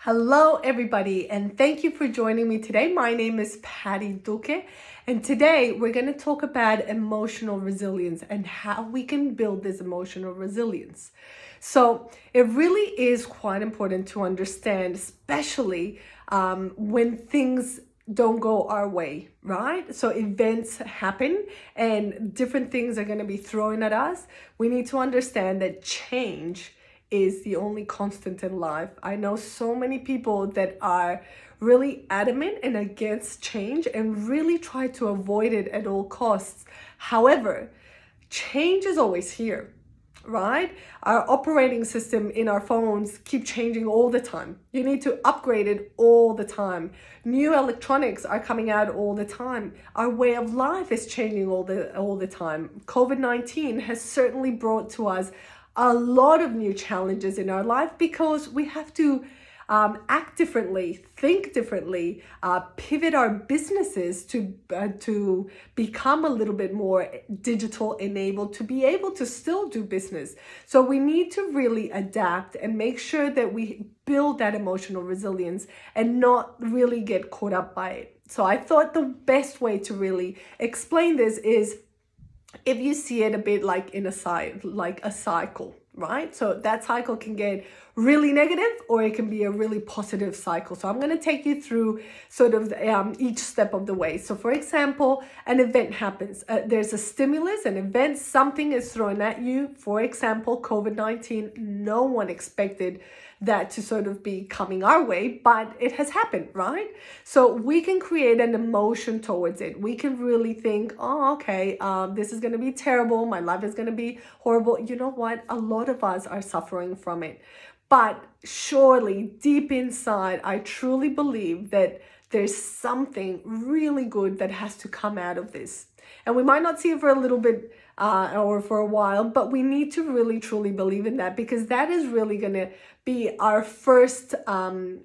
Hello, everybody, and thank you for joining me today. My name is Patty Duque, and today we're going to talk about emotional resilience and how we can build this emotional resilience. So, it really is quite important to understand, especially when things don't go our way, right? So events happen and different things are going to be thrown at us. We need to understand that change is the only constant in life. I know so many people that are really adamant and against change and really try to avoid it at all costs. However, change is always here, right? Our operating system in our phones keep changing all the time. You need to upgrade it all the time. New electronics are coming out all the time. Our way of life is changing all the time. COVID-19 has certainly brought to us a lot of new challenges in our life because we have to act differently, think differently, pivot our businesses to become a little bit more digital enabled to be able to still do business. So we need to really adapt and make sure that we build that emotional resilience and not really get caught up by it. So I thought the best way to really explain this is if you see it a bit like in a cycle, right? So that cycle can get really negative or it can be a really positive cycle. So I'm going to take you through sort of each step of the way. So for example, an event happens. There's a stimulus, an event, something is thrown at you. For example, COVID-19, no one expected that to sort of be coming our way, but it has happened, right? So we can create an emotion towards it. We can really think, oh, okay, this is going to be terrible. My life is going to be horrible. You know what? A lot of us are suffering from it. But surely deep inside, I truly believe that there's something really good that has to come out of this. And we might not see it for a little bit or for a while, but we need to really truly believe in that because that is really going to be our first thing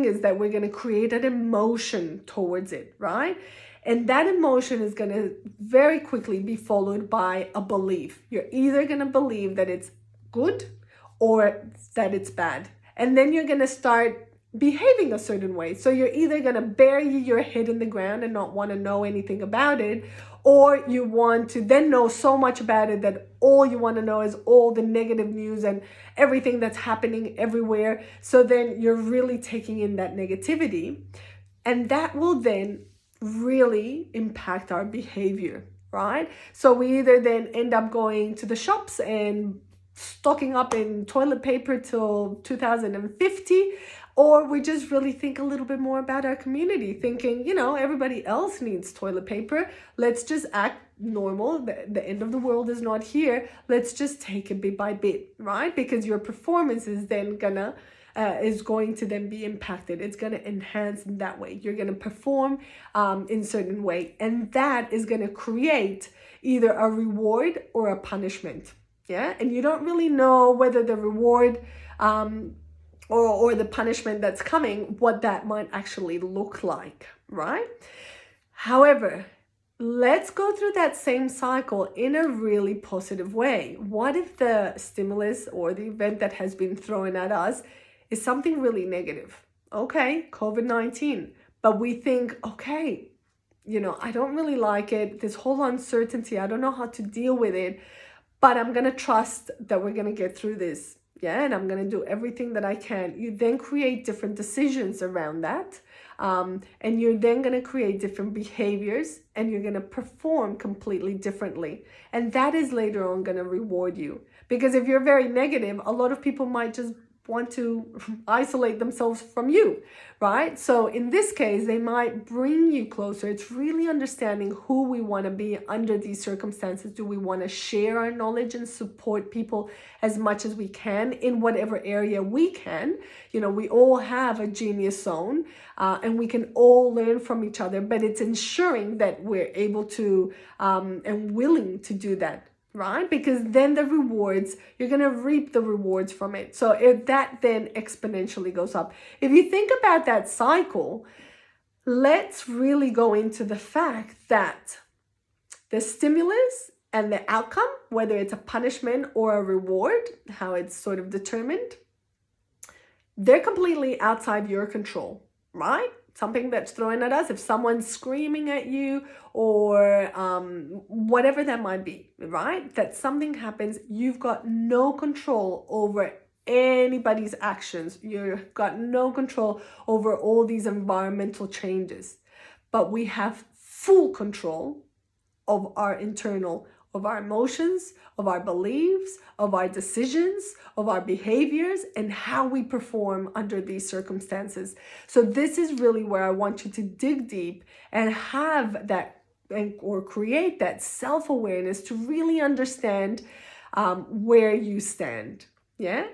is that we're going to create an emotion towards it, right? And that emotion is going to very quickly be followed by a belief. You're either going to believe that it's good or that it's bad. And then you're going to start behaving a certain way. So you're either going to bury your head in the ground and not want to know anything about it, or you want to then know so much about it that all you want to know is all the negative news and everything that's happening everywhere. So then you're really taking in that negativity, and that will then really impact our behavior, right? So we either then end up going to the shops and stocking up in toilet paper till 2050, or we just really think a little bit more about our community, thinking, everybody else needs toilet paper. Let's just act normal. The end of the world is not here. Let's just take it bit by bit, right? Because your performance is then is going to then be impacted. It's going to enhance in that way. You're going to perform in certain way, and that is going to create either a reward or a punishment. Yeah, and you don't really know whether the reward or the punishment that's coming, what that might actually look like, right? However, let's go through that same cycle in a really positive way. What if the stimulus or the event that has been thrown at us is something really negative? Okay, COVID-19. But we think, okay, I don't really like it. This whole uncertainty, I don't know how to deal with it, but I'm going to trust that we're going to get through this. Yeah, and I'm going to do everything that I can. You then create different decisions around that. And you're then going to create different behaviors and you're going to perform completely differently. And that is later on going to reward you. Because if you're very negative, a lot of people might just want to isolate themselves from you, right? So in this case, they might bring you closer. It's really understanding who we want to be under these circumstances. Do we want to share our knowledge and support people as much as we can in whatever area we can? We all have a genius zone and we can all learn from each other, but it's ensuring that we're able to and willing to do that, right? Because then the rewards, you're going to reap the rewards from it. So that then exponentially goes up. If you think about that cycle, let's really go into the fact that the stimulus And the outcome, whether it's a punishment or a reward, how it's sort of determined, they're completely outside your control, right? Something that's thrown at us, if someone's screaming at you or whatever that might be, right? That something happens, you've got no control over anybody's actions. You've got no control over all these environmental changes. But we have full control of our emotions, of our beliefs, of our decisions, of our behaviors, and how we perform under these circumstances. So this is really where I want you to dig deep and have that or create that self-awareness to really understand where you stand. Yeah.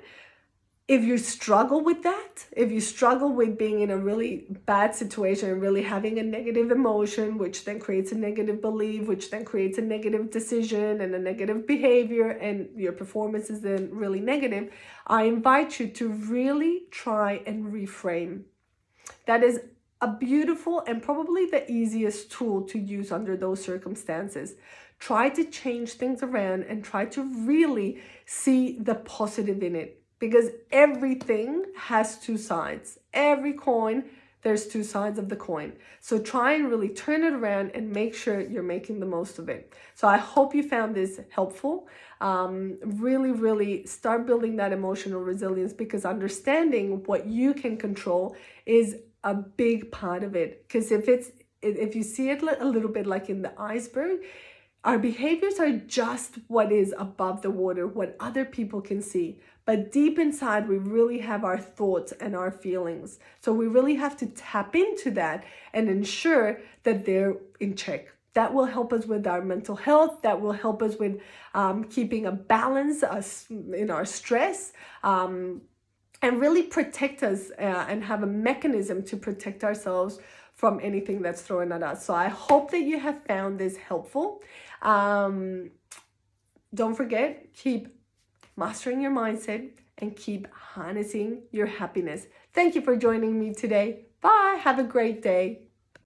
If you struggle with that, if you struggle with being in a really bad situation and really having a negative emotion, which then creates a negative belief, which then creates a negative decision and a negative behavior, and your performance is then really negative, I invite you to really try and reframe. That is a beautiful and probably the easiest tool to use under those circumstances. Try to change things around and try to really see the positive in it. Because everything has two sides. Every coin, there's two sides of the coin. So try and really turn it around and make sure you're making the most of it. So I hope you found this helpful. Really start building that emotional resilience, because understanding what you can control is a big part of it. Because if you see it a little bit like in the iceberg, our behaviors are just what is above the water, what other people can see. But deep inside, we really have our thoughts and our feelings. So we really have to tap into that and ensure that they're in check. That will help us with our mental health. That will help us with keeping a balance in our stress. And really protect us and have a mechanism to protect ourselves from anything that's thrown at us. So I hope that you have found this helpful. Don't forget, keep mastering your mindset and keep harnessing your happiness. Thank you for joining me today. Bye. Have a great day.